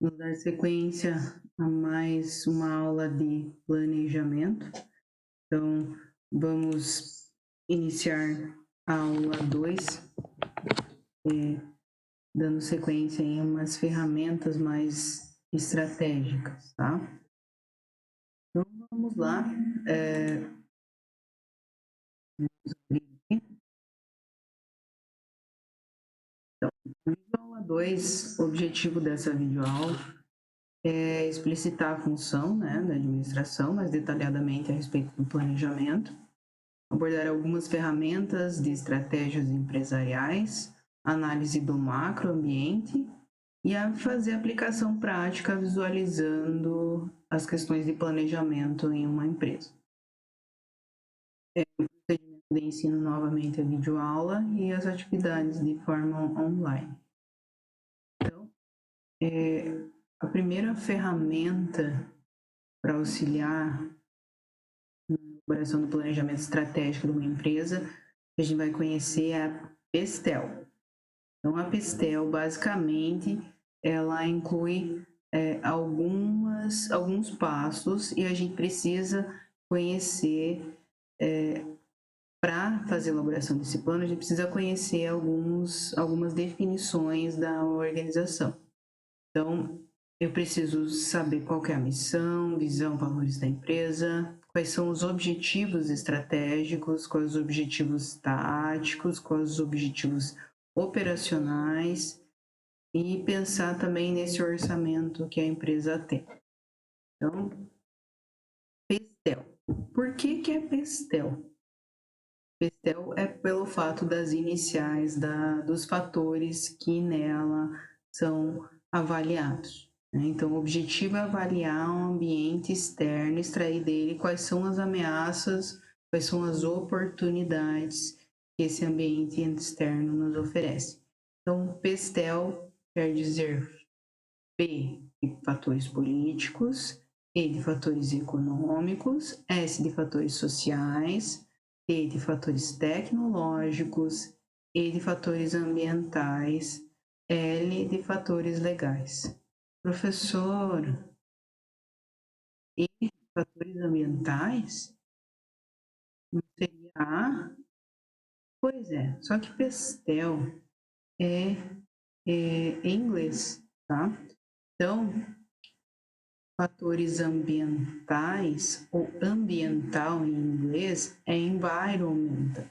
Vamos dar sequência a mais uma aula de planejamento. Então, vamos iniciar a aula 2, dando sequência em umas ferramentas mais estratégicas, tá? Então, vamos lá. Aula 2, o objetivo dessa videoaula é explicitar a função, da administração, mais detalhadamente a respeito do planejamento, abordar algumas ferramentas de estratégias empresariais, análise do macroambiente e a fazer aplicação prática visualizando as questões de planejamento em uma empresa. O procedimento de ensino novamente a videoaula e as atividades de forma online. Então, a primeira ferramenta para auxiliar na elaboração do planejamento estratégico de uma empresa que a gente vai conhecer é a PESTEL. Então, a PESTEL, basicamente, ela inclui alguns passos e a gente precisa conhecer, para fazer a elaboração desse plano, a gente precisa conhecer algumas definições da organização. Então, eu preciso saber qual é a missão, visão, valores da empresa, quais são os objetivos estratégicos, quais os objetivos táticos, quais os objetivos operacionais e pensar também nesse orçamento que a empresa tem. Então, PESTEL. Por que é PESTEL? PESTEL é pelo fato das iniciais dos fatores que nela são avaliados. Então, o objetivo é avaliar um ambiente externo, extrair dele quais são as ameaças, quais são as oportunidades que esse ambiente externo nos oferece. Então, PESTEL quer dizer P de fatores políticos, E de fatores econômicos, S de fatores sociais, T de fatores tecnológicos, E de fatores ambientais, L de fatores legais. Professor, E de fatores ambientais? Não seria A? Pois é, só que PESTEL é em inglês, tá? Então, fatores ambientais, ou ambiental em inglês, é environmental.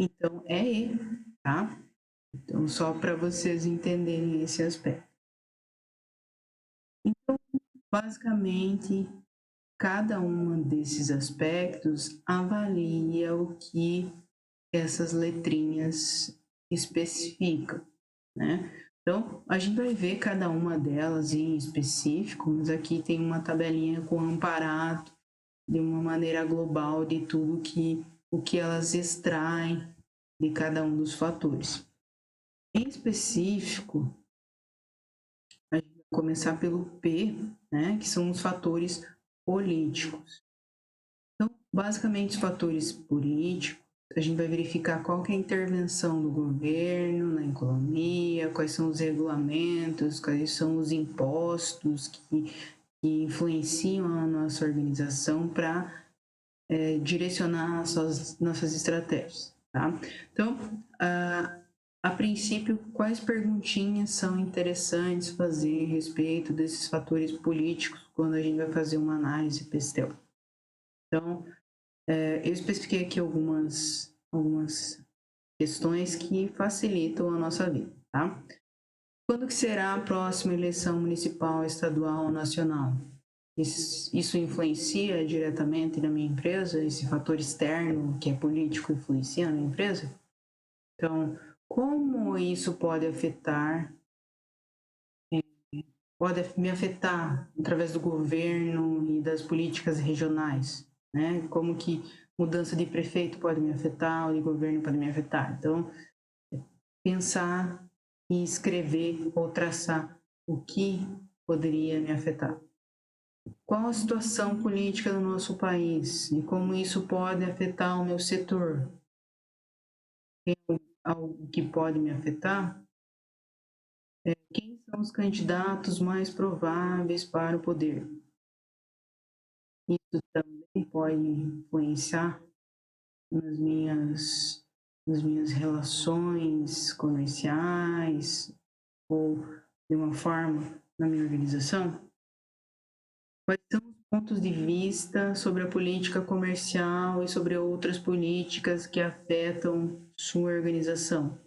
Então, é E, tá? Então, só para vocês entenderem esse aspecto. Então, basicamente, cada um desses aspectos avalia o que essas letrinhas especificam, né? Então, a gente vai ver cada uma delas em específico, mas aqui tem uma tabelinha com amparado de uma maneira global de tudo o que elas extraem de cada um dos fatores. Em específico, a gente vai começar pelo P, né, que são os fatores políticos. Então, basicamente, os fatores políticos, a gente vai verificar qual que é a intervenção do governo na economia, quais são os regulamentos, quais são os impostos que influenciam a nossa organização para direcionar nossas estratégias, tá? Então, a princípio, quais perguntinhas são interessantes fazer a respeito desses fatores políticos quando a gente vai fazer uma análise PESTEL? Então, eu especifiquei aqui algumas questões que facilitam a nossa vida, tá? Quando que será a próxima eleição municipal, estadual ou nacional? Isso influencia diretamente na minha empresa? Esse fator externo que é político influencia na minha empresa? Então, como isso pode me afetar através do governo e das políticas regionais, né? Como que mudança de prefeito pode me afetar, ou de governo pode me afetar. Então, pensar e escrever ou traçar o que poderia me afetar. Qual a situação política do nosso país e como isso pode afetar o meu setor? Tem algo que pode me afetar? Quem são os candidatos mais prováveis para o poder? Isso também pode influenciar nas minhas relações comerciais ou de uma forma na minha organização? Quais são os pontos de vista sobre a política comercial e sobre outras políticas que afetam sua organização?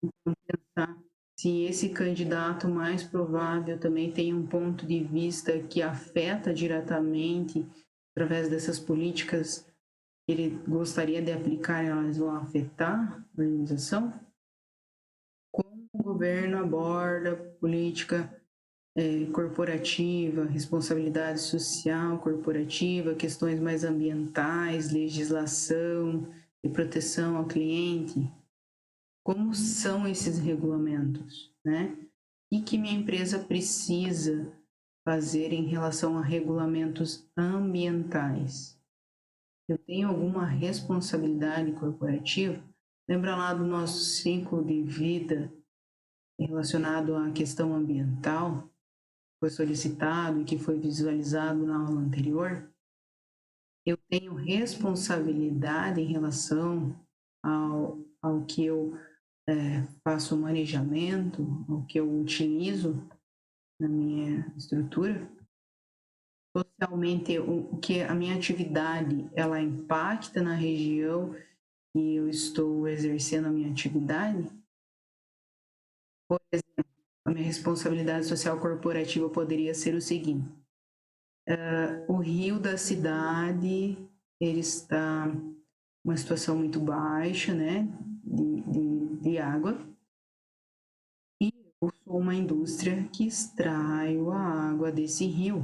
Então, pensar se esse candidato mais provável também tem um ponto de vista que afeta diretamente, através dessas políticas que ele gostaria de aplicar, elas vão afetar a organização? Como o governo aborda política corporativa, responsabilidade social corporativa, questões mais ambientais, legislação de proteção ao cliente? Como são esses regulamentos, né? E que minha empresa precisa fazer em relação a regulamentos ambientais? Eu tenho alguma responsabilidade corporativa? Lembra lá do nosso ciclo de vida relacionado à questão ambiental, que foi solicitado e que foi visualizado na aula anterior? Eu tenho responsabilidade em relação ao que eu faço o manejamento, o que eu utilizo na minha estrutura? Socialmente, o que a minha atividade ela impacta na região que eu estou exercendo a minha atividade? Por exemplo, a minha responsabilidade social corporativa poderia ser o seguinte: o rio da cidade ele está uma situação muito baixa, né, de água, e eu sou uma indústria que extrai a água desse rio.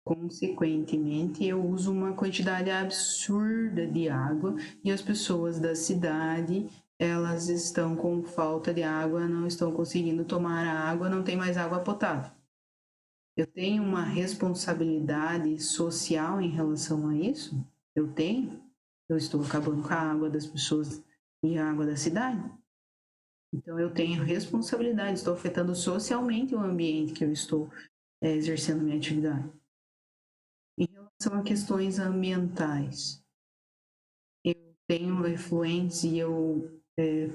Consequentemente, eu uso uma quantidade absurda de água e as pessoas da cidade, elas estão com falta de água, não estão conseguindo tomar a água, não tem mais água potável. Eu tenho uma responsabilidade social em relação a isso? Eu tenho? Eu estou acabando com a água das pessoas e a água da cidade? Então, eu tenho responsabilidade, estou afetando socialmente o ambiente que eu estou exercendo minha atividade. Em relação a questões ambientais, eu tenho efluentes e eu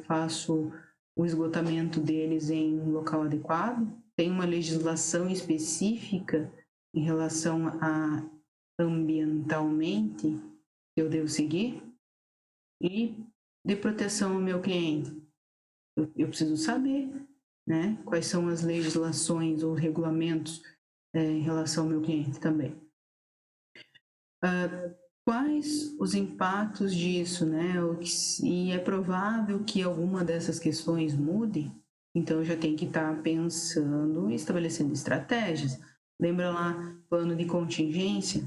faço o esgotamento deles em um local adequado? Tem uma legislação específica em relação a ambientalmente que eu devo seguir? E de proteção ao meu cliente, eu preciso saber, né, quais são as legislações ou regulamentos em relação ao meu cliente também. Quais os impactos disso, né? E é provável que alguma dessas questões mude, então eu já tenho que estar pensando e estabelecendo estratégias. Lembra lá, plano de contingência?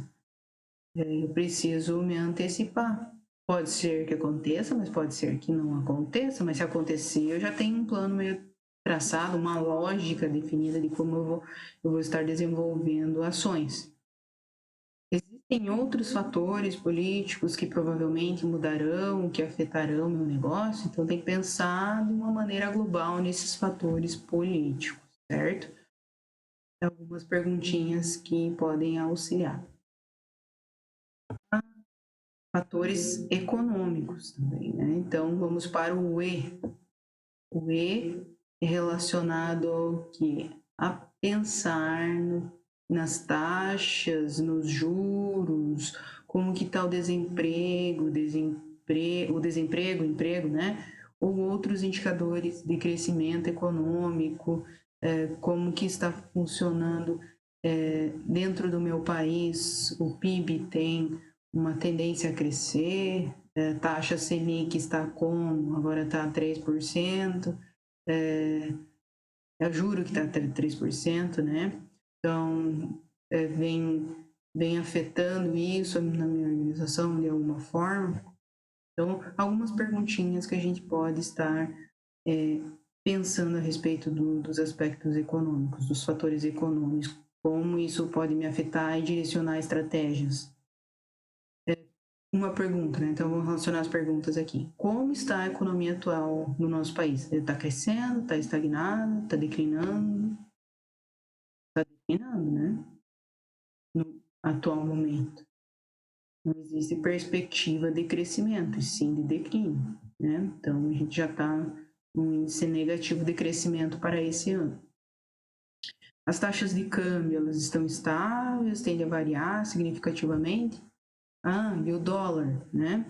Eu preciso me antecipar. Pode ser que aconteça, mas pode ser que não aconteça, mas se acontecer, eu já tenho um plano meio traçado, uma lógica definida de como eu vou estar desenvolvendo ações. Existem outros fatores políticos que provavelmente mudarão, que afetarão meu negócio, então tem que pensar de uma maneira global nesses fatores políticos, certo? Algumas perguntinhas que podem auxiliar. Fatores econômicos também, né? Então vamos para o E. O E é relacionado ao que? A pensar nas taxas, nos juros, como que está o desemprego, emprego, né? Ou outros indicadores de crescimento econômico, como que está funcionando dentro do meu país, o PIB tem uma tendência a crescer, taxa Selic está como? Agora está 3%, é o juro que está 3%, né? Então, vem afetando isso na minha organização de alguma forma. Então, algumas perguntinhas que a gente pode estar pensando a respeito dos aspectos econômicos, dos fatores econômicos, como isso pode me afetar e direcionar estratégias. uma pergunta, né? Então vamos relacionar as perguntas aqui. Como está a economia atual no nosso país? Ele está crescendo, está estagnado, está declinando? Está declinando, né? No atual momento. Não existe perspectiva de crescimento, e sim de declínio, né? Então a gente já está num índice negativo de crescimento para esse ano. As taxas de câmbio, elas estão estáveis, tendem a variar significativamente. E o dólar, né?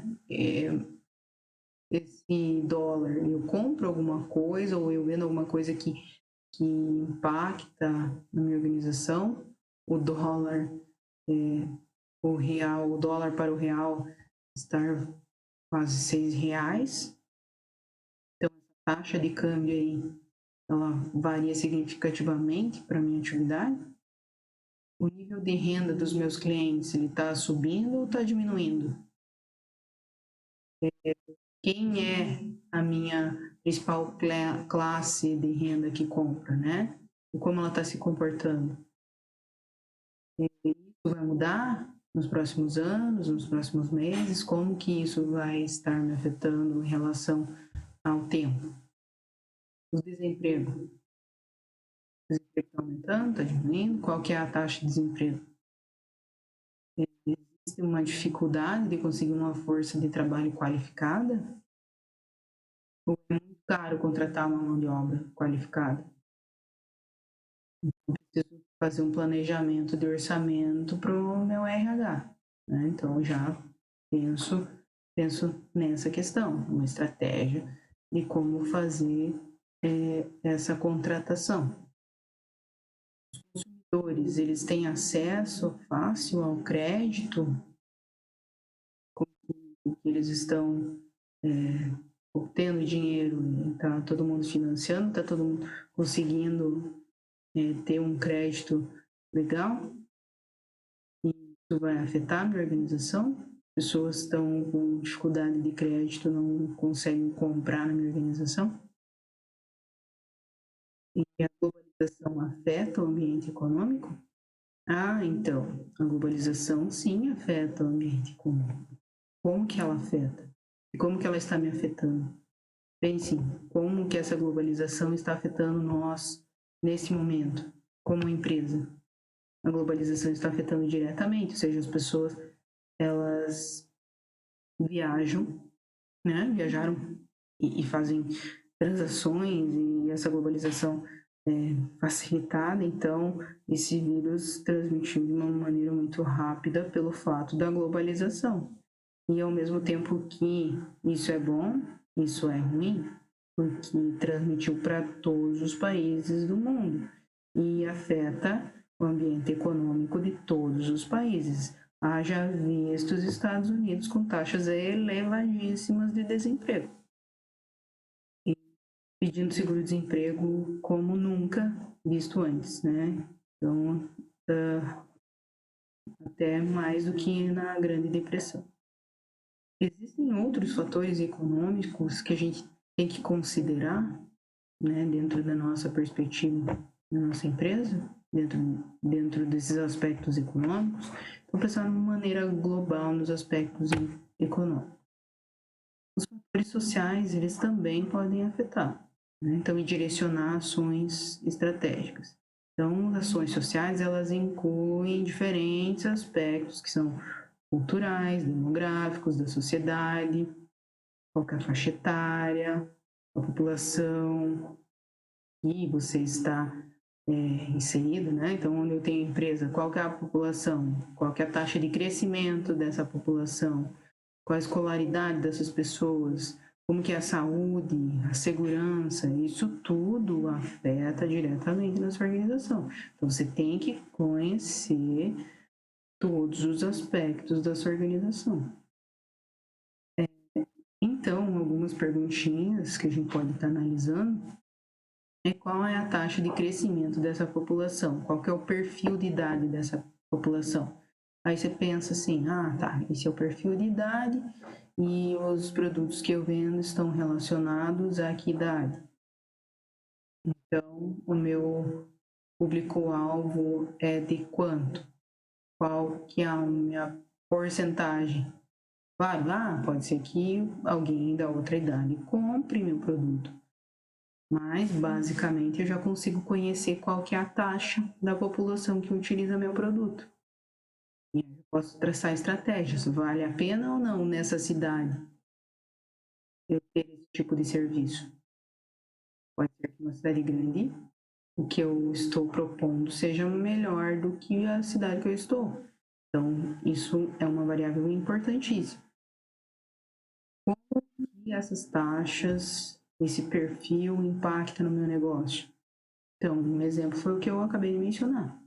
Esse dólar, eu compro alguma coisa ou eu vendo alguma coisa que impacta na minha organização. O dólar, o real, o dólar para o real estar quase R$ 6. Então, a taxa de câmbio aí, ela varia significativamente para a minha atividade. O nível de renda dos meus clientes, ele está subindo ou está diminuindo? Quem é a minha principal classe de renda que compra, né? E como ela está se comportando? Isso vai mudar nos próximos anos, nos próximos meses? Como que isso vai estar me afetando em relação ao tempo? O desemprego. O desemprego está aumentando, está diminuindo? Qual que é a taxa de desemprego? Existe uma dificuldade de conseguir uma força de trabalho qualificada? Ou é muito caro contratar uma mão de obra qualificada? Eu preciso fazer um planejamento de orçamento para o meu RH, né? Então já penso nessa questão, uma estratégia de como fazer essa contratação. Os consumidores, eles têm acesso fácil ao crédito, como que eles estão obtendo dinheiro, está todo mundo financiando, está todo mundo conseguindo ter um crédito legal? Isso vai afetar a minha organização? Pessoas estão com dificuldade de crédito, não conseguem comprar na minha organização? E a globalização afeta o ambiente econômico? Então, a globalização sim afeta o ambiente econômico. Como que ela afeta? E como que ela está me afetando? Pense, como que essa globalização está afetando nós nesse momento, como empresa? A globalização está afetando diretamente, ou seja, as pessoas, elas viajam, né? Viajaram e fazem transações e essa globalização é facilitada, então esse vírus transmitiu de uma maneira muito rápida pelo fato da globalização. E ao mesmo tempo que isso é bom, isso é ruim, porque transmitiu para todos os países do mundo e afeta o ambiente econômico de todos os países. Haja visto os Estados Unidos com taxas elevadíssimas de desemprego, e pedindo seguro-desemprego como nunca visto antes, né? Então, até mais do que na Grande Depressão. Existem outros fatores econômicos que a gente tem que considerar, né, dentro da nossa perspectiva da nossa empresa, dentro desses aspectos econômicos. Então, pensar de uma maneira global nos aspectos econômicos. Os fatores sociais, eles também podem afetar, né? Então, e direcionar ações estratégicas. Então, as ações sociais, elas incluem diferentes aspectos que são culturais, demográficos, da sociedade, qual é a faixa etária, a população que você está inserido, né? Então, onde eu tenho empresa, qual que é a população, qual que é a taxa de crescimento dessa população, qual a escolaridade dessas pessoas, como que é a saúde, a segurança, isso tudo afeta diretamente na sua organização. Então, você tem que conhecer todos os aspectos da sua organização. Então, algumas perguntinhas que a gente pode estar analisando é qual é a taxa de crescimento dessa população, qual que é o perfil de idade dessa população. Aí você pensa assim, tá, esse é o perfil de idade e os produtos que eu vendo estão relacionados a que idade. Então, o meu público-alvo é de quanto? Qual que é a minha porcentagem Claro, pode ser que alguém da outra idade compre meu produto, mas basicamente eu já consigo conhecer qual que é a taxa da população que utiliza meu produto. E eu posso traçar estratégias. Vale a pena ou não nessa cidade eu ter esse tipo de serviço? Pode ser que uma cidade grande, o que eu estou propondo seja melhor do que a cidade que eu estou. Então, isso é uma variável importantíssima. Como que essas taxas, esse perfil impacta no meu negócio? Então, um exemplo foi o que eu acabei de mencionar.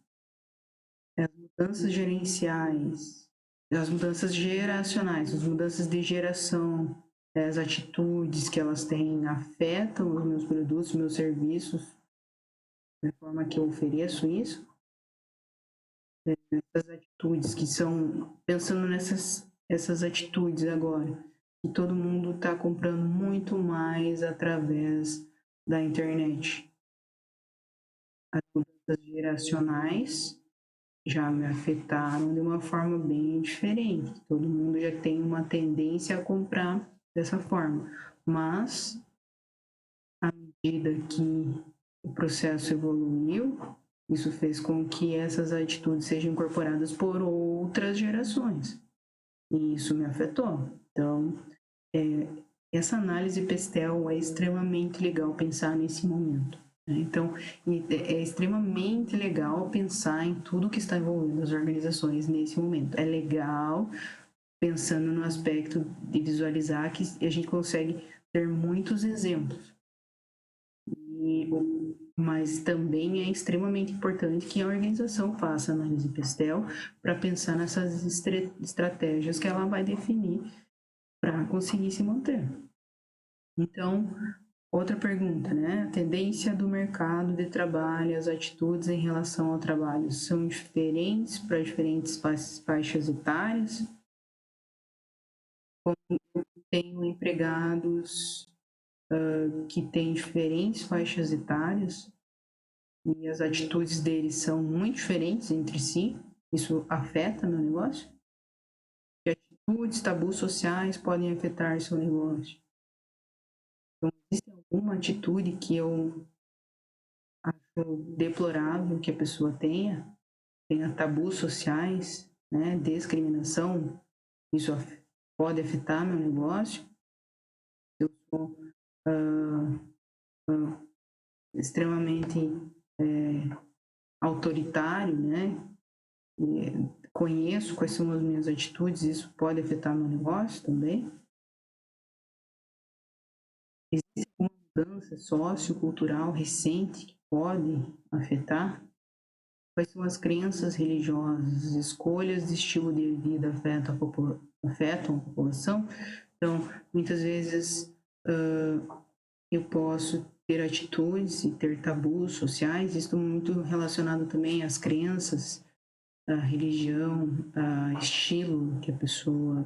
As mudanças gerenciais, as mudanças geracionais, as mudanças de geração, as atitudes que elas têm afetam os meus produtos, meus serviços, da forma que eu ofereço isso. Essas atitudes que são, pensando essas atitudes agora, que todo mundo está comprando muito mais através da internet. As mudanças geracionais já me afetaram de uma forma bem diferente. Todo mundo já tem uma tendência a comprar dessa forma. Mas, à medida que o processo evoluiu, isso fez com que essas atitudes sejam incorporadas por outras gerações. E isso me afetou. Então, essa análise PESTEL é extremamente legal pensar nesse momento. Então, é extremamente legal pensar em tudo que está envolvendo as organizações nesse momento. É legal pensando no aspecto de visualizar que a gente consegue ter muitos exemplos. Mas também é extremamente importante que a organização faça análise PESTEL para pensar nessas estratégias que ela vai definir para conseguir se manter. Então, outra pergunta, né? A tendência do mercado de trabalho, as atitudes em relação ao trabalho são diferentes para diferentes faixas etárias? Tenho empregados que têm diferentes faixas etárias e as atitudes deles são muito diferentes entre si. Isso afeta meu negócio? Que atitudes, tabus sociais podem afetar seu negócio? Então, existe alguma atitude que eu acho deplorável que a pessoa tenha tabus sociais, né, discriminação, isso pode afetar meu negócio. Eu sou extremamente autoritário, né, conheço quais são as minhas atitudes, isso pode afetar meu negócio também. Existe alguma mudança sociocultural recente que pode afetar? Quais são as crenças religiosas, escolhas de estilo de vida afetam a população? Então, muitas vezes eu posso ter atitudes e ter tabus sociais, isso muito relacionado também às crenças, à religião, a estilo que a pessoa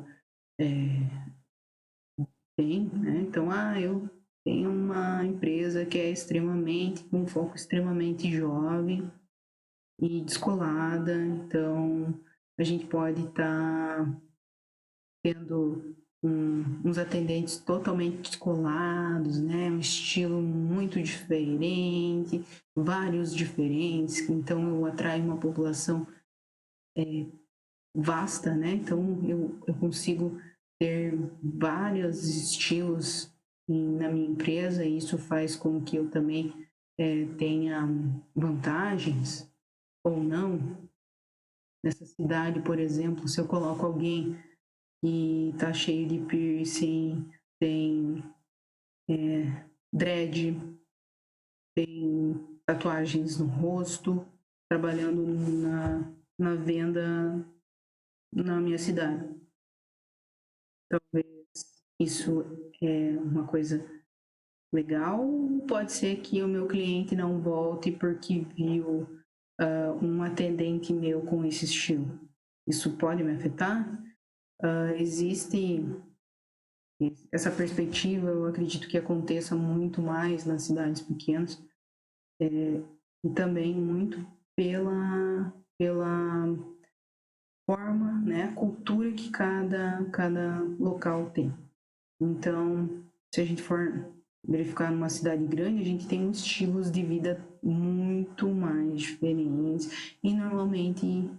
tem, né? Então, eu tenho uma empresa que é extremamente, com um foco extremamente jovem e descolada, então a gente pode estar tendo uns atendentes totalmente descolados, né? Um estilo muito diferente, vários diferentes, então eu atraio uma população vasta, né? Então eu consigo ter vários estilos na minha empresa e isso faz com que eu também tenha vantagens ou não. Nessa cidade, por exemplo, se eu coloco alguém que tá cheio de piercing, tem dread, tem tatuagens no rosto, trabalhando na venda na minha cidade. Talvez isso é uma coisa legal, pode ser que o meu cliente não volte porque viu um atendente meu com esse estilo. Isso pode me afetar? Existe essa perspectiva, eu acredito que aconteça muito mais nas cidades pequenas e também muito pela forma, né, a cultura que cada local tem. Então, se a gente for verificar numa cidade grande, a gente tem estilos de vida muito mais diferentes e normalmente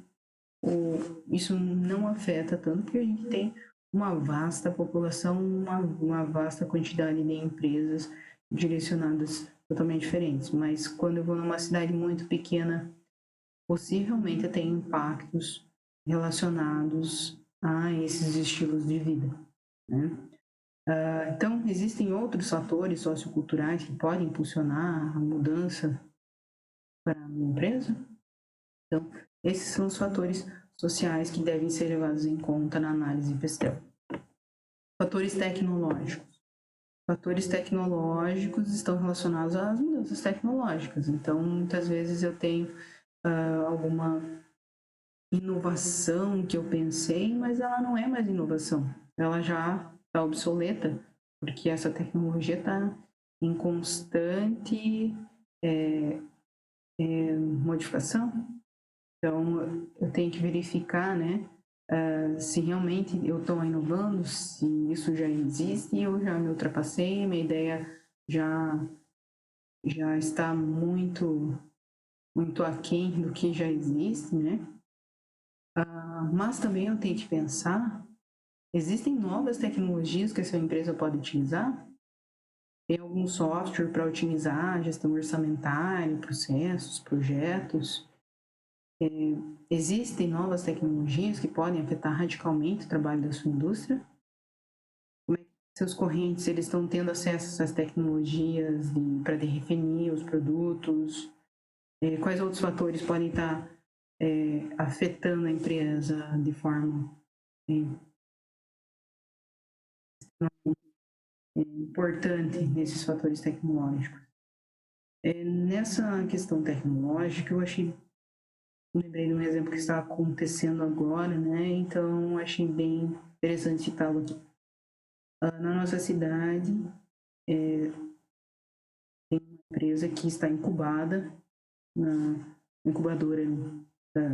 isso não afeta tanto porque a gente tem uma vasta população, uma vasta quantidade de empresas direcionadas totalmente diferentes. Mas quando eu vou numa cidade muito pequena, possivelmente eu tenho impactos relacionados a esses estilos de vida, né? Então, existem outros fatores socioculturais que podem impulsionar a mudança para a minha empresa? Então, esses são os fatores sociais que devem ser levados em conta na análise PESTEL. Fatores tecnológicos. Fatores tecnológicos estão relacionados às mudanças tecnológicas. Então, muitas vezes eu tenho alguma inovação que eu pensei, mas ela não é mais inovação. Ela já está obsoleta, porque essa tecnologia está em constante modificação. Então, eu tenho que verificar, né, se realmente eu estou inovando, se isso já existe, eu já me ultrapassei, minha ideia já está muito aquém do que já existe, né? Mas também eu tenho que pensar, existem novas tecnologias que essa empresa pode utilizar? Tem algum software para otimizar a gestão orçamentária, processos, projetos? Existem novas tecnologias que podem afetar radicalmente o trabalho da sua indústria? Como é que seus correntes eles estão tendo acesso a essas tecnologias para definir os produtos? Quais outros fatores podem estar afetando a empresa de forma importante nesses fatores tecnológicos? Nessa questão tecnológica, lembrei de um exemplo que está acontecendo agora, né? Então, achei bem interessante citá-lo aqui. Na nossa cidade, tem uma empresa que está incubada na incubadora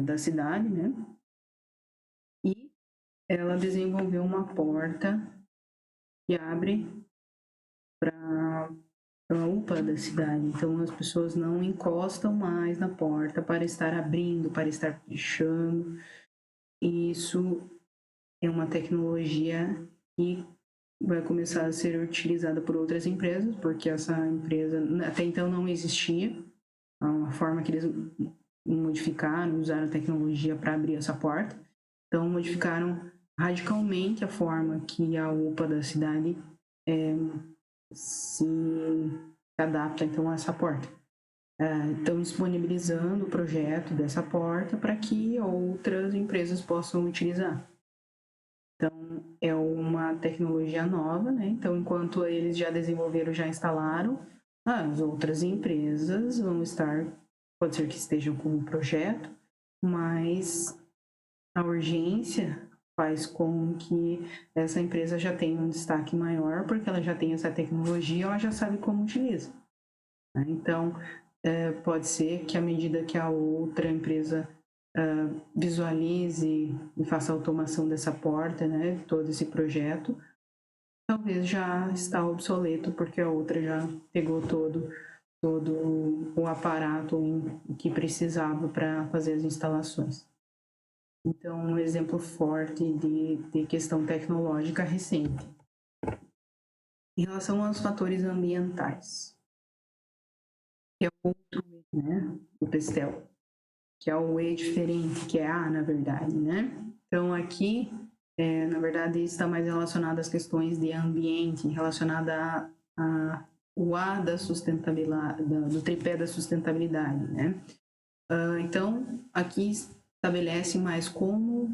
da cidade, né? E ela desenvolveu uma porta que abre para a UPA da cidade. Então, as pessoas não encostam mais na porta para estar abrindo, para estar fechando. E isso é uma tecnologia que vai começar a ser utilizada por outras empresas, porque essa empresa até então não existia. A forma que eles modificaram, usaram a tecnologia para abrir essa porta. Então, modificaram radicalmente a forma que a UPA da cidade se adapta então a essa porta. Estão disponibilizando o projeto dessa porta para que outras empresas possam utilizar. Então, é uma tecnologia nova, né? Então, enquanto eles já desenvolveram, já instalaram, as outras empresas vão estar, pode ser que estejam com o projeto, mas a urgência faz com que essa empresa já tenha um destaque maior, porque ela já tem essa tecnologia, ela já sabe como utiliza. Então, pode ser que à medida que a outra empresa visualize e faça a automação dessa porta, né, todo esse projeto, talvez já está obsoleto, porque a outra já pegou todo o aparato que precisava para fazer as instalações. Então, um exemplo forte de questão tecnológica recente. Em relação aos fatores ambientais, que é o outro, né, do PESTEL, que é o E diferente, que é A, na verdade, né? Então, aqui, na verdade, está mais relacionado às questões de ambiente, relacionada o A da sustentabilidade, do tripé da sustentabilidade, né? Então, aqui estabelece mais como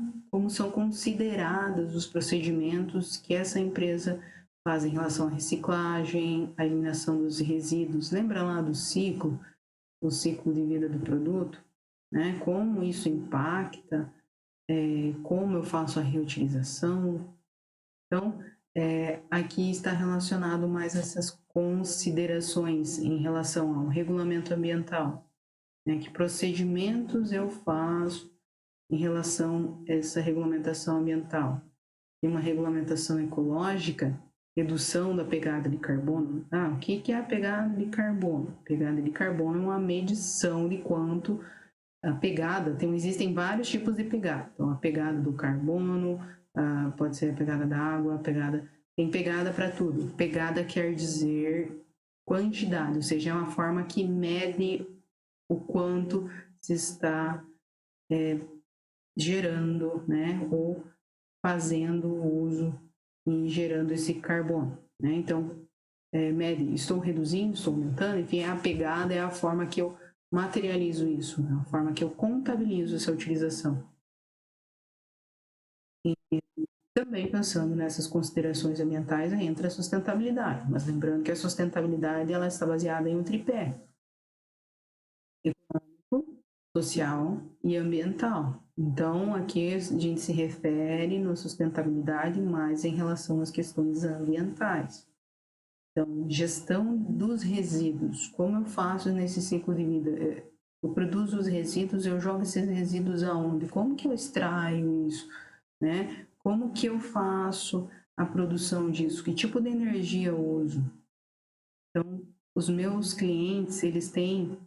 são considerados os procedimentos que essa empresa faz em relação à reciclagem, à eliminação dos resíduos. Lembra lá do ciclo, o ciclo de vida do produto? Né? Como isso impacta, como eu faço a reutilização. Então, aqui está relacionado mais a essas considerações em relação ao regulamento ambiental. Né? Que procedimentos eu faço em relação a essa regulamentação ambiental. Tem uma regulamentação ecológica, redução da pegada de carbono. O que é a pegada de carbono? A pegada de carbono é uma medição de quanto a pegada, existem vários tipos de pegada. Então, a pegada do carbono, pode ser a pegada da água, tem pegada para tudo. Pegada quer dizer quantidade, ou seja, é uma forma que mede o quanto se está gerando, né, ou fazendo uso e gerando esse carbono, né? Então, mede, estou reduzindo, estou aumentando, enfim, a pegada é a forma que eu materializo isso, né? A forma que eu contabilizo essa utilização. E também pensando nessas considerações ambientais, entra a sustentabilidade, mas lembrando que a sustentabilidade ela está baseada em um tripé: econômico, social e ambiental. Então, aqui a gente se refere na sustentabilidade mais em relação às questões ambientais. Então, gestão dos resíduos. Como eu faço nesse ciclo de vida? Eu produzo os resíduos, eu jogo esses resíduos aonde? Como que eu extraio isso? Né? Como que eu faço a produção disso? Que tipo de energia eu uso? Então, os meus clientes, eles têm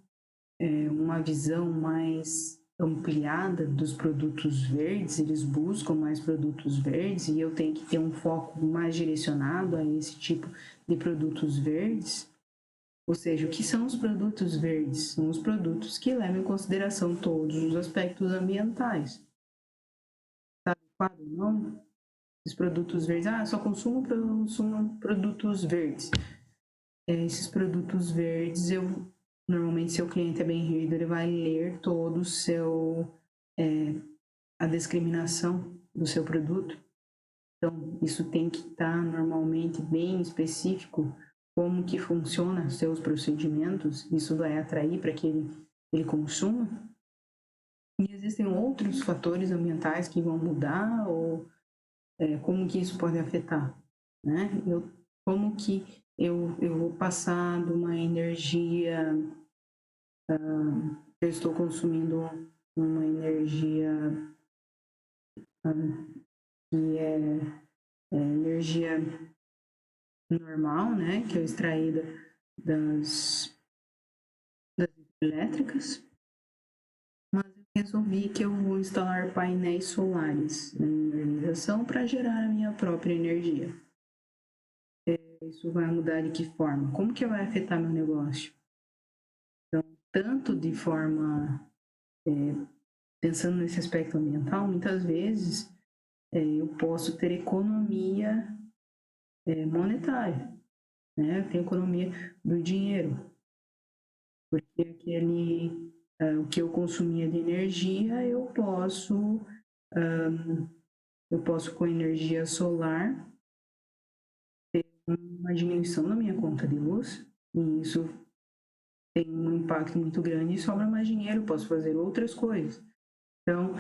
uma visão mais ampliada dos produtos verdes, eles buscam mais produtos verdes e eu tenho que ter um foco mais direcionado a esse tipo de produtos verdes. Ou seja, o que são os produtos verdes? São os produtos que levam em consideração todos os aspectos ambientais. Está adequado ou não? Os produtos verdes, só consumo produtos verdes. Esses produtos verdes, normalmente, se o cliente é bem rígido, ele vai ler todo a discriminação do seu produto. Então, isso tem que estar normalmente bem específico como que funciona seus procedimentos. Isso vai atrair para que ele consuma. E existem outros fatores ambientais que vão mudar ou como que isso pode afetar, né? Como que eu vou passar de uma energia, eu estou consumindo uma energia que é energia normal, né? Que é extraída das elétricas, mas eu resolvi que eu vou instalar painéis solares na minha organização para gerar a minha própria energia. Isso vai mudar de que forma? Como que vai afetar meu negócio? Então, tanto de forma, pensando nesse aspecto ambiental, muitas vezes eu posso ter economia monetária, né? Eu tenho economia do dinheiro, porque o que eu consumia de energia, eu posso com energia solar ter uma diminuição na minha conta de luz, e isso tem um impacto muito grande e sobra mais dinheiro, posso fazer outras coisas. Então,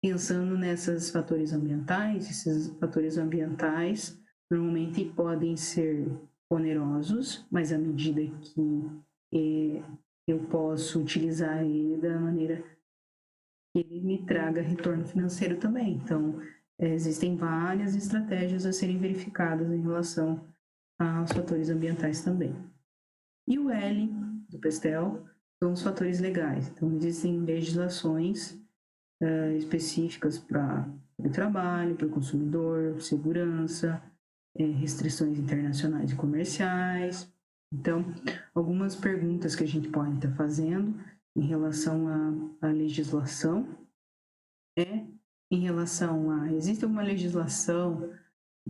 pensando nesses fatores ambientais, esses fatores ambientais normalmente podem ser onerosos, mas à medida que eu posso utilizar ele da maneira que ele me traga retorno financeiro também. Então, existem várias estratégias a serem verificadas em relação aos fatores ambientais também. E o L do PESTEL são os fatores legais. Então, existem legislações específicas para o trabalho, para o consumidor, segurança, restrições internacionais e comerciais. Então, algumas perguntas que a gente pode estar fazendo em relação à legislação em relação existe alguma legislação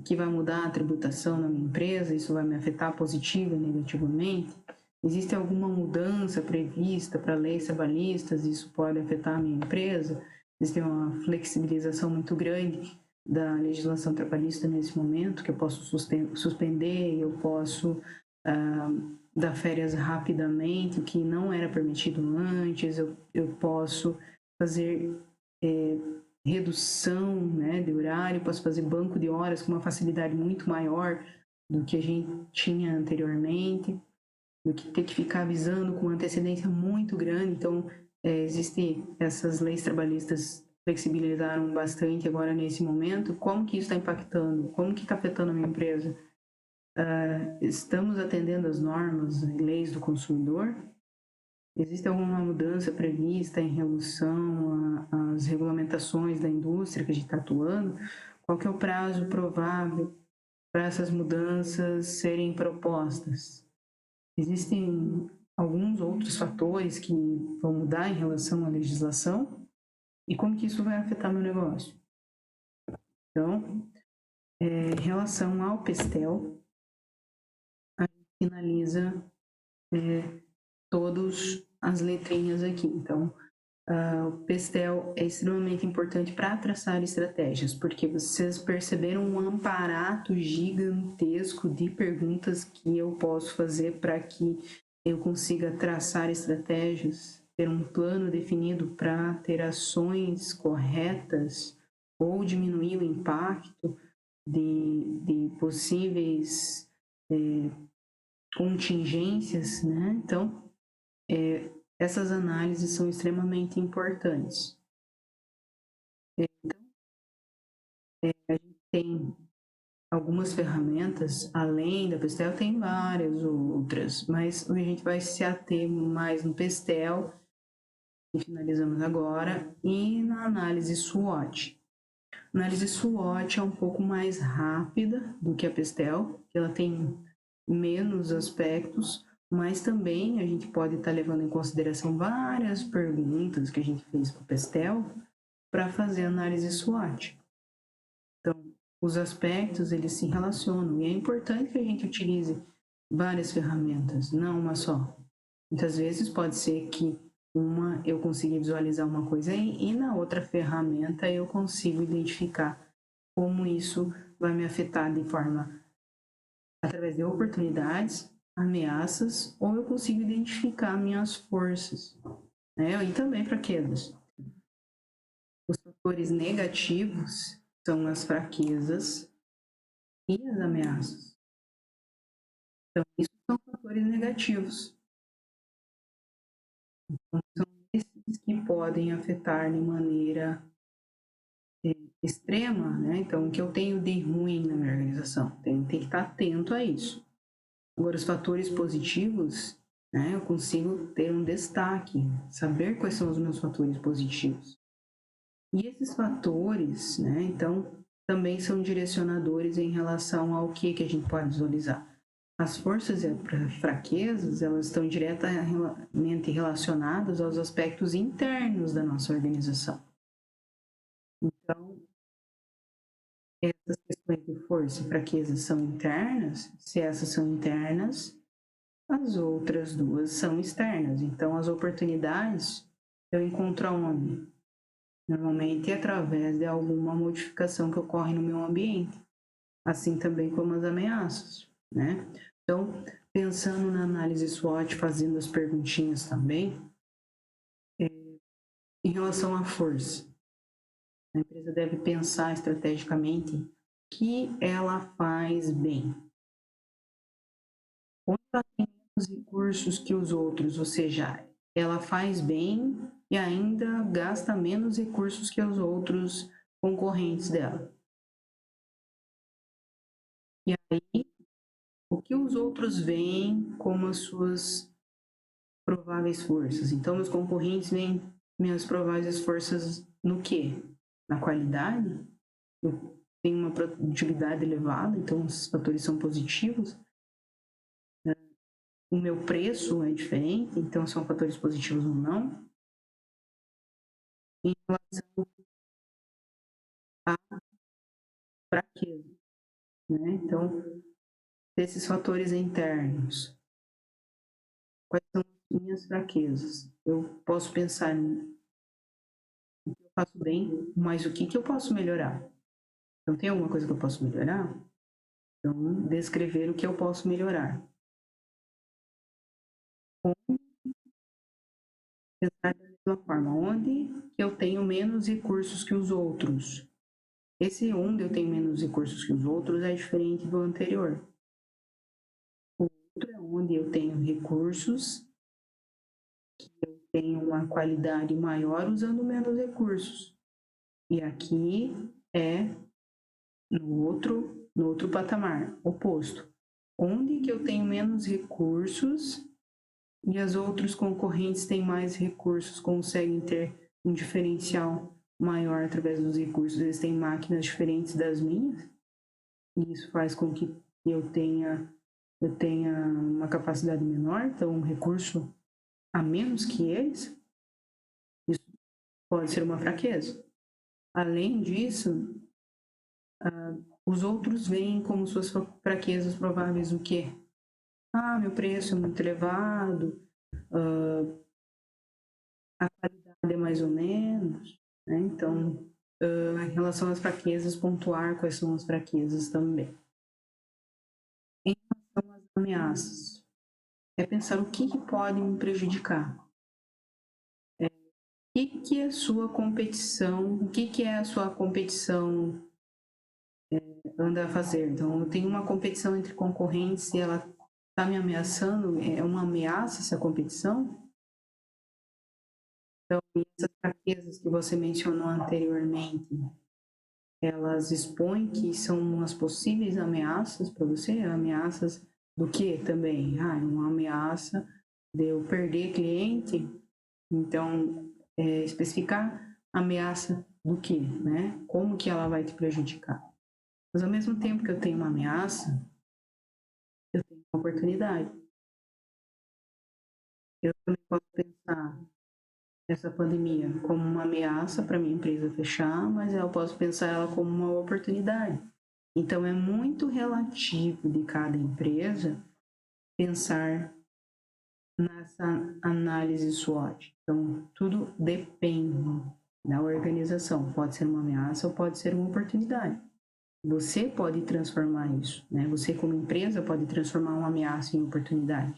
que vai mudar a tributação na minha empresa, isso vai me afetar positiva ou negativamente? Existe alguma mudança prevista para leis trabalhistas, isso pode afetar a minha empresa? Existe uma flexibilização muito grande da legislação trabalhista nesse momento, que eu posso suspender, eu posso dar férias rapidamente, o que não era permitido antes, eu posso fazer redução, né, de horário, posso fazer banco de horas com uma facilidade muito maior do que a gente tinha anteriormente, do que ter que ficar avisando com uma antecedência muito grande. Então, Existem essas leis trabalhistas flexibilizaram bastante agora nesse momento. Como que isso está impactando? Como que está afetando a minha empresa? Estamos atendendo às normas e leis do consumidor? Existe alguma mudança prevista em relação às regulamentações da indústria que a gente está atuando? Qual que é o prazo provável para essas mudanças serem propostas? Existem alguns outros fatores que vão mudar em relação à legislação e como que isso vai afetar meu negócio? Então, em relação ao Pestel, a gente finaliza todas as letrinhas aqui. Então, o Pestel é extremamente importante para traçar estratégias, porque vocês perceberam um amparato gigantesco de perguntas que eu posso fazer para que eu consiga traçar estratégias, ter um plano definido para ter ações corretas ou diminuir o impacto de possíveis contingências, né? Então, essas análises são extremamente importantes. Então, a gente tem algumas ferramentas, além da Pestel, tem várias outras, mas a gente vai se ater mais no Pestel, que finalizamos agora, e na análise SWOT. A análise SWOT é um pouco mais rápida do que a Pestel, que ela tem menos aspectos, mas também a gente pode estar levando em consideração várias perguntas que a gente fez para o Pestel para fazer a análise SWOT. Então, os aspectos, eles se relacionam, e é importante que a gente utilize várias ferramentas, não uma só. Muitas vezes pode ser que uma eu consiga visualizar uma coisa e na outra ferramenta eu consigo identificar como isso vai me afetar de forma através de oportunidades, ameaças, ou eu consigo identificar minhas forças, né? E também fraquezas. Os fatores negativos são as fraquezas e as ameaças. Então, isso são fatores negativos. Então, são esses que podem afetar de maneira extrema, né? Então, o que eu tenho de ruim na minha organização? Tem que estar atento a isso. Agora, os fatores positivos, né? Eu consigo ter um destaque, saber quais são os meus fatores positivos. E esses fatores, né? Então, também são direcionadores em relação ao que a gente pode visualizar. As forças e fraquezas, elas estão diretamente relacionadas aos aspectos internos da nossa organização. Então, essas questões de força e fraqueza são internas. Se essas são internas, as outras duas são externas. Então, as oportunidades eu encontro aonde? Normalmente é através de alguma modificação que ocorre no meu ambiente, assim também como as ameaças, né? Então, pensando na análise SWOT, fazendo as perguntinhas também, em relação à força, a empresa deve pensar estrategicamente o que ela faz bem. Onde ela tem menos recursos que os outros, ou seja, ela faz bem e ainda gasta menos recursos que os outros concorrentes dela. E aí, o que os outros veem como as suas prováveis forças? Então, meus concorrentes veem minhas prováveis forças no quê? Na qualidade? Eu tenho uma produtividade elevada, então esses fatores são positivos. O meu preço é diferente, então são fatores positivos ou não. Em relação à fraqueza, né? Então, desses fatores internos, quais são as minhas fraquezas? Eu posso pensar em o que eu faço bem, mas o que eu posso melhorar? Então, tem alguma coisa que eu posso melhorar? Então, descrever o que eu posso melhorar. Pensar da mesma forma, onde eu tenho menos recursos que os outros? Esse onde eu tenho menos recursos que os outros é diferente do anterior. O outro é onde eu tenho recursos que eu tem uma qualidade maior usando menos recursos. E aqui é no outro patamar, oposto. Onde que eu tenho menos recursos e os outros concorrentes têm mais recursos, conseguem ter um diferencial maior através dos recursos. Eles têm máquinas diferentes das minhas, e isso faz com que eu tenha uma capacidade menor, então um recurso a menos que eles. Isso pode ser uma fraqueza. Além disso, os outros veem como suas fraquezas prováveis o quê? Meu preço é muito elevado, a qualidade é mais ou menos, né? Então, em relação às fraquezas, pontuar quais são as fraquezas também. Em relação às ameaças, é pensar o que pode me prejudicar. O que é a sua competição, o que é a sua competição anda a fazer? Então, eu tenho uma competição entre concorrentes e ela está me ameaçando, é uma ameaça essa competição? Então, essas fraquezas que você mencionou anteriormente, elas expõem que são umas possíveis ameaças para você? Ameaças do que também? É uma ameaça de eu perder cliente. Então, especificar ameaça do que, né? Como que ela vai te prejudicar? Mas ao mesmo tempo que eu tenho uma ameaça, eu tenho uma oportunidade. Eu também posso pensar essa pandemia como uma ameaça para minha empresa fechar, mas eu posso pensar ela como uma oportunidade. Então, é muito relativo de cada empresa pensar nessa análise SWOT. Então, tudo depende da organização. Pode ser uma ameaça ou pode ser uma oportunidade. Você pode transformar isso, né? Você, como empresa, pode transformar uma ameaça em oportunidade.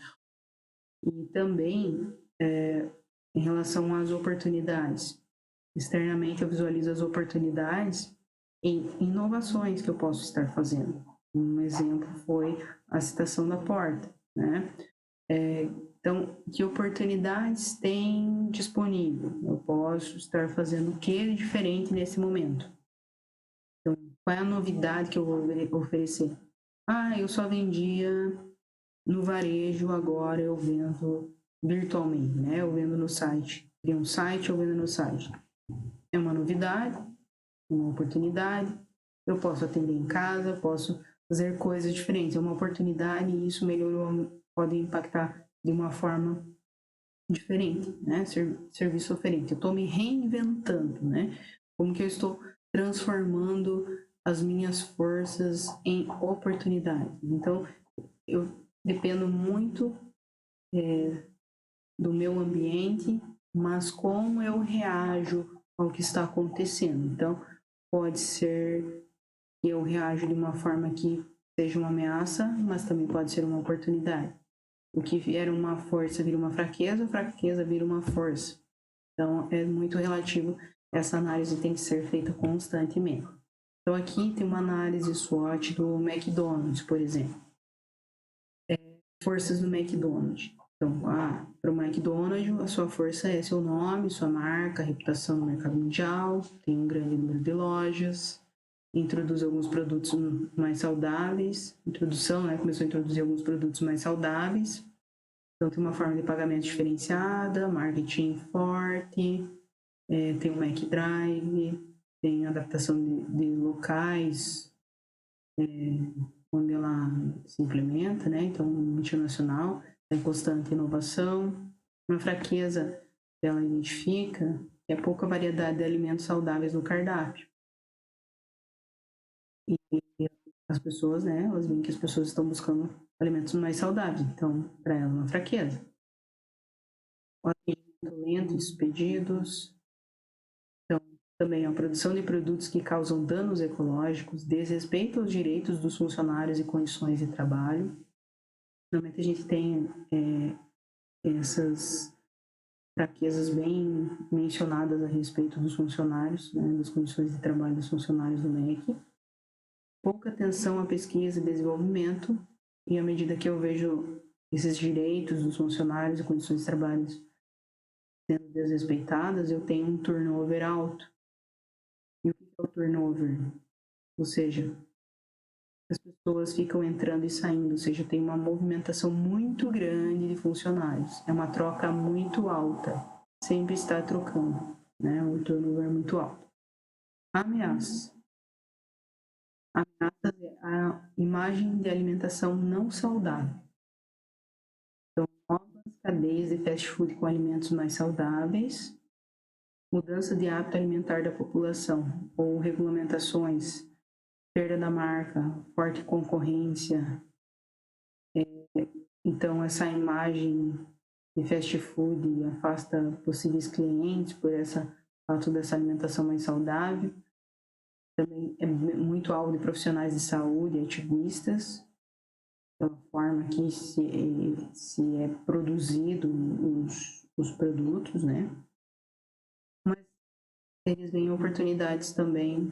E também, em relação às oportunidades, externamente eu visualizo as oportunidades em inovações que eu posso estar fazendo. Um exemplo foi a citação da porta, né? Então, que oportunidades tem disponível? Eu posso estar fazendo o que de diferente nesse momento? Então, qual é a novidade que eu vou oferecer? Eu só vendia no varejo, agora eu vendo virtualmente, né? Eu vendo no site. Cria um site, eu vendo no site. É uma novidade, uma oportunidade. Eu posso atender em casa, posso fazer coisas diferentes. É uma oportunidade e isso melhorou, pode impactar de uma forma diferente, né? Serviço diferente. Eu estou me reinventando, né? Como que eu estou transformando as minhas forças em oportunidades. Então, eu dependo muito do meu ambiente, mas como eu reajo ao que está acontecendo. Então, pode ser que eu reajo de uma forma que seja uma ameaça, mas também pode ser uma oportunidade. O que era uma força vira uma fraqueza, a fraqueza vira uma força. Então, é muito relativo. Essa análise tem que ser feita constantemente. Então, aqui tem uma análise SWOT do McDonald's, por exemplo. Forças do McDonald's. Então, para o McDonald's, a sua força é seu nome, sua marca, reputação no mercado mundial, tem um grande número de lojas, introduz alguns produtos mais saudáveis, começou a introduzir alguns produtos mais saudáveis, então tem uma forma de pagamento diferenciada, marketing forte, tem o McDrive, tem adaptação de locais, onde ela se implementa, né? Então, multinacional, tem constante inovação. Uma fraqueza que ela identifica é a pouca variedade de alimentos saudáveis no cardápio. E as pessoas, né, elas veem que as pessoas estão buscando alimentos mais saudáveis. Então, para ela, é uma fraqueza. O atendimento lento, expedidos. Então, também a produção de produtos que causam danos ecológicos, desrespeito aos direitos dos funcionários e condições de trabalho. Normalmente a gente tem essas fraquezas bem mencionadas a respeito dos funcionários, né, das condições de trabalho dos funcionários do MEC. Pouca atenção à pesquisa e desenvolvimento, e à medida que eu vejo esses direitos dos funcionários e condições de trabalho sendo desrespeitadas, eu tenho um turnover alto. E o que é o turnover? Ou seja, as pessoas ficam entrando e saindo, ou seja, tem uma movimentação muito grande de funcionários. É uma troca muito alta, sempre está trocando, né? O turnover é muito alto. Ameaças. Ameaças é a imagem de alimentação não saudável. Então, novas cadeias de fast food com alimentos mais saudáveis, mudança de hábito alimentar da população ou regulamentações, perda da marca, forte concorrência. Então, essa imagem de fast food afasta possíveis clientes por essa fato dessa alimentação mais saudável. Também é muito alvo de profissionais de saúde, ativistas, pela forma que se é produzido os produtos, né? Mas eles veem oportunidades também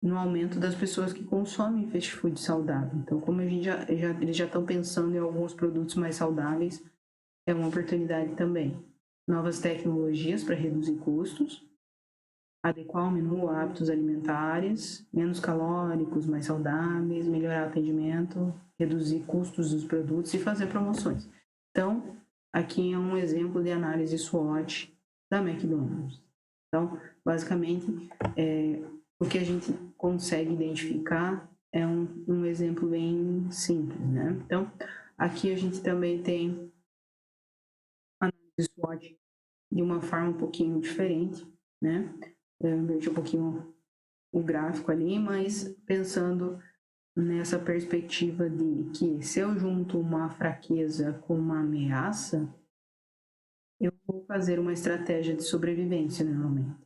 no aumento das pessoas que consomem fast food saudável. Então, como a gente eles já estão pensando em alguns produtos mais saudáveis, é uma oportunidade também. Novas tecnologias para reduzir custos, adequar o menu a hábitos alimentares, menos calóricos, mais saudáveis, melhorar o atendimento, reduzir custos dos produtos e fazer promoções. Então, aqui é um exemplo de análise SWOT da McDonald's. Então, basicamente, o que a gente consegue identificar é um exemplo bem simples, né? Então, aqui a gente também tem análise SWOT de uma forma um pouquinho diferente, né? Eu inverti um pouquinho o gráfico ali, mas pensando nessa perspectiva de que se eu junto uma fraqueza com uma ameaça, eu vou fazer uma estratégia de sobrevivência normalmente.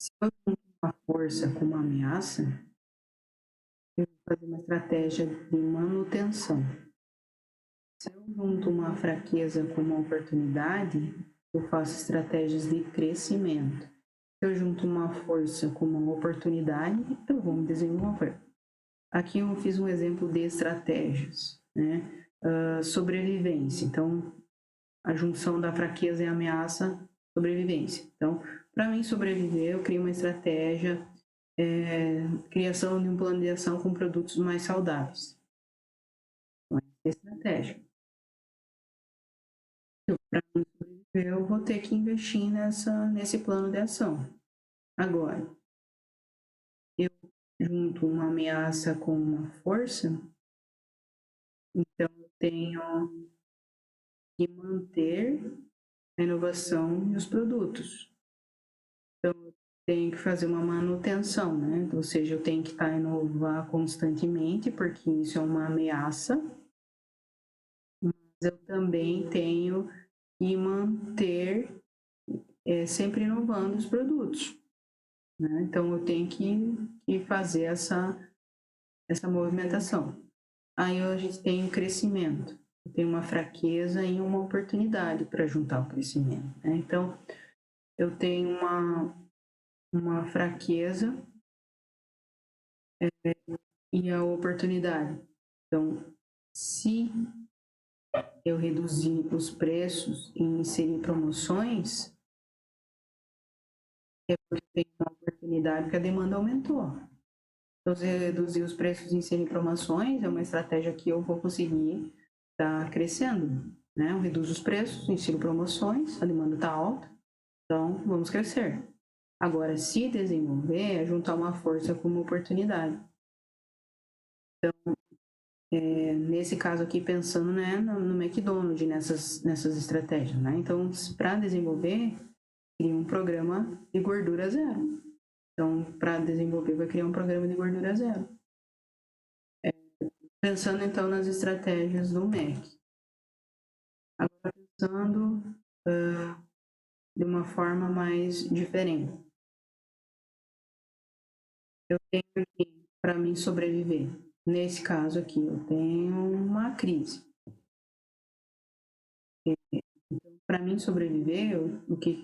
Se eu junto uma força com uma ameaça, eu vou fazer uma estratégia de manutenção. Se eu junto uma fraqueza com uma oportunidade, eu faço estratégias de crescimento. Se eu junto uma força com uma oportunidade, eu vou me desenvolver. Aqui eu fiz um exemplo de estratégias, né? Sobrevivência. Então, a junção da fraqueza e ameaça, sobrevivência. Então, para mim sobreviver, eu crio uma estratégia, criação de um plano de ação com produtos mais saudáveis. Então, é estratégia. Para mim sobreviver, eu vou ter que investir nesse plano de ação. Agora, eu junto uma ameaça com uma força, então eu tenho que manter a inovação dos produtos. Então, eu tenho que fazer uma manutenção, né? Ou seja, eu tenho que estar inovar constantemente, porque isso é uma ameaça, mas eu também tenho que manter sempre inovando os produtos, né? Então, eu tenho que fazer essa movimentação. Aí a gente tem o crescimento. Tem uma fraqueza e uma oportunidade para juntar o crescimento, né? Então, eu tenho uma fraqueza e a oportunidade. Então, se eu reduzir os preços e inserir promoções, é porque tem uma oportunidade, porque a demanda aumentou. Então, se eu reduzir os preços e inserir promoções, é uma estratégia que eu vou conseguir estar crescendo, né? Eu reduzo os preços, insiro promoções, a demanda está alta, então vamos crescer. Agora, se desenvolver, é juntar uma força com uma oportunidade. Então, nesse caso aqui, pensando, né, no McDonald's, nessas estratégias, né? Então, para desenvolver, cria um programa de gordura zero. Então, para desenvolver, vai criar um programa de gordura zero. Pensando, então, nas estratégias do Mac. Agora, pensando de uma forma mais diferente. Eu tenho que, para mim sobreviver, nesse caso aqui, eu tenho uma crise. Então, para mim sobreviver, o que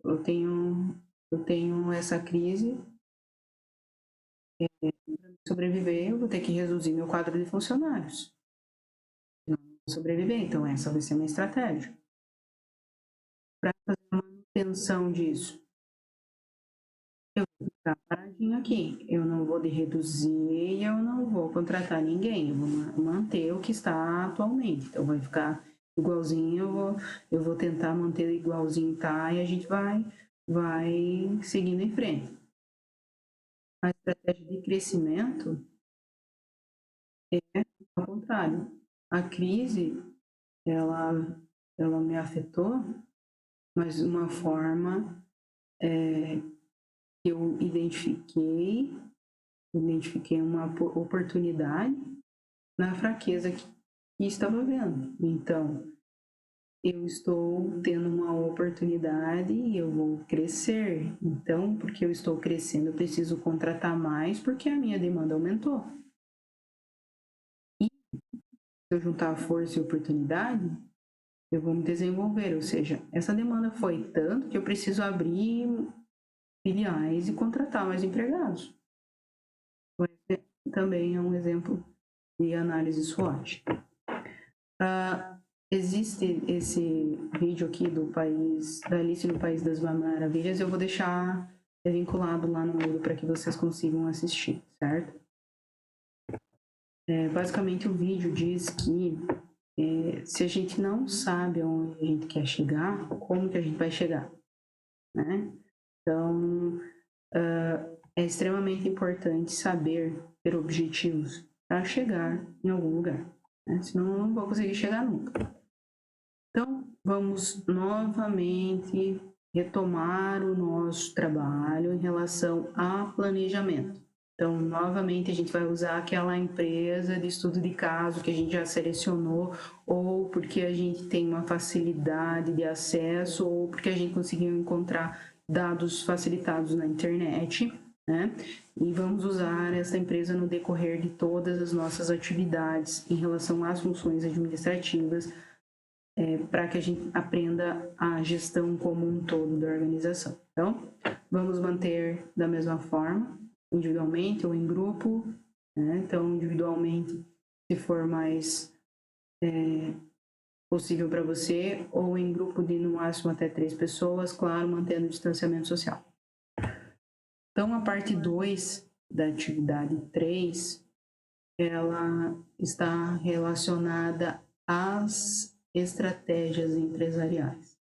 eu tenho? Eu tenho essa crise. Para sobreviver, eu vou ter que reduzir meu quadro de funcionários. Não vou sobreviver, então essa vai ser a minha estratégia. para fazer a manutenção disso. Eu vou ficar paradinho aqui, eu não vou reduzir, eu não vou contratar ninguém, eu vou manter o que está atualmente. Então vai ficar igualzinho, eu vou tentar manter igualzinho tá, e a gente vai seguindo em frente. A estratégia de crescimento é ao contrário. A crise, ela me afetou, mas de uma forma que eu identifiquei uma oportunidade na fraqueza que estava vendo. Então, eu estou tendo uma oportunidade e eu vou crescer. Então, porque eu estou crescendo, eu preciso contratar mais porque a minha demanda aumentou. E se eu juntar força e oportunidade, eu vou me desenvolver. Ou seja, essa demanda foi tanto que eu preciso abrir filiais e contratar mais empregados. Também é um exemplo de análise SWOT. Existe esse vídeo aqui da Alice no País das Maravilhas, eu vou deixar vinculado lá no Moodle para que vocês consigam assistir, certo? Basicamente o vídeo diz que se a gente não sabe onde a gente quer chegar, como que a gente vai chegar, né? Então, é extremamente importante saber ter objetivos para chegar em algum lugar, né? Senão eu não vou conseguir chegar nunca. Então, vamos novamente retomar o nosso trabalho em relação a planejamento. Então, novamente, a gente vai usar aquela empresa de estudo de caso que a gente já selecionou, ou porque a gente tem uma facilidade de acesso, ou porque a gente conseguiu encontrar dados facilitados na internet, né? E vamos usar essa empresa no decorrer de todas as nossas atividades em relação às funções administrativas, para que a gente aprenda a gestão como um todo da organização. Então, vamos manter da mesma forma, individualmente ou em grupo, né? Então, individualmente, se for mais possível para você, ou em grupo de no máximo até 3 pessoas, claro, mantendo o distanciamento social. Então, a parte 2 da atividade 3, ela está relacionada às estratégias empresariais.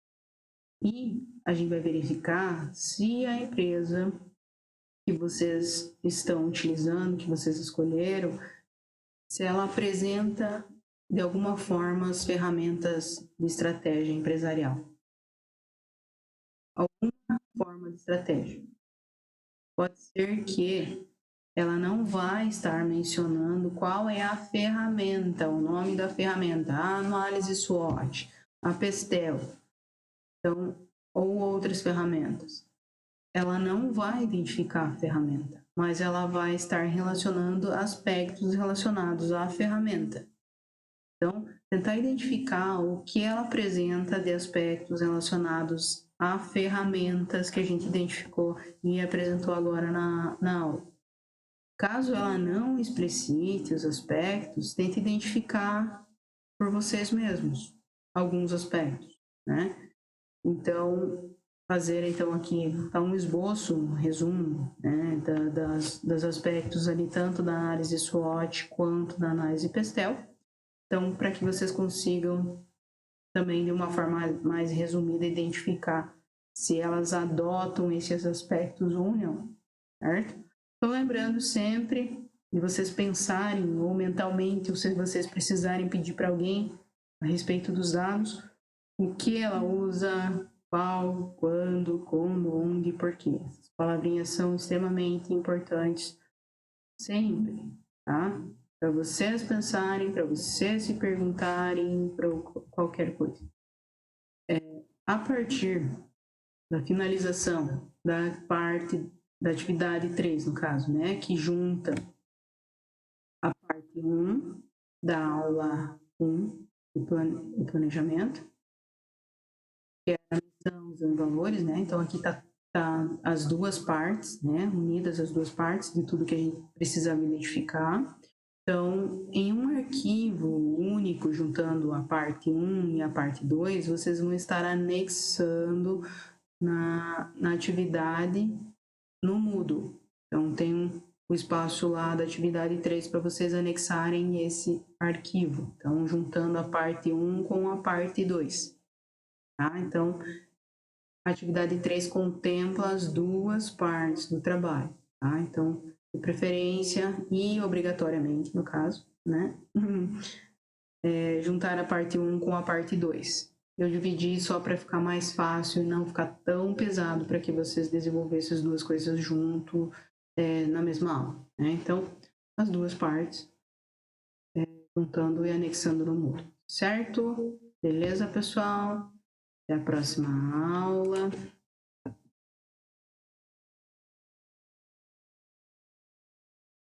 E a gente vai verificar se a empresa que vocês estão utilizando, que vocês escolheram, se ela apresenta de alguma forma as ferramentas de estratégia empresarial. Alguma forma de estratégia. Pode ser que ela não vai estar mencionando qual é a ferramenta, o nome da ferramenta, a análise SWOT, a PESTEL, então, ou outras ferramentas. Ela não vai identificar a ferramenta, mas ela vai estar relacionando aspectos relacionados à ferramenta. Então, tentar identificar o que ela apresenta de aspectos relacionados a ferramentas que a gente identificou e apresentou agora na aula. Caso ela não explicite os aspectos, tente identificar por vocês mesmos alguns aspectos, né? Então, fazer então aqui um esboço, um resumo, né, das aspectos ali, tanto da análise SWOT quanto da análise PESTEL. Então, para que vocês consigam também, de uma forma mais resumida, identificar se elas adotam esses aspectos ou não, certo? Então, lembrando sempre de vocês pensarem, ou mentalmente, ou se vocês precisarem pedir para alguém a respeito dos dados, o que ela usa, qual, quando, como, onde e por quê. Essas palavrinhas são extremamente importantes sempre, tá? Para vocês pensarem, para vocês se perguntarem, para qualquer coisa. A partir da finalização da parte da atividade 3, no caso, né, que junta a parte 1 da aula 1 do planejamento, que é a missão, os valores, né? Então aqui tá as duas partes, né? Unidas as duas partes de tudo que a gente precisava identificar. Então, em um arquivo único, juntando a parte 1 e a parte 2, vocês vão estar anexando na atividade no Moodle. Então, tem o espaço lá da atividade 3 para vocês anexarem esse arquivo. Então, juntando a parte 1 com a parte 2. Tá? Então, a atividade 3 contempla as duas partes do trabalho. Tá? Então, de preferência e obrigatoriamente, no caso, né? Juntar a parte 1 com a parte 2. Eu dividi só para ficar mais fácil e não ficar tão pesado para que vocês desenvolvessem as duas coisas junto na mesma aula. Né? Então, as duas partes, juntando e anexando no Moodle. Certo? Beleza, pessoal? Até a próxima aula.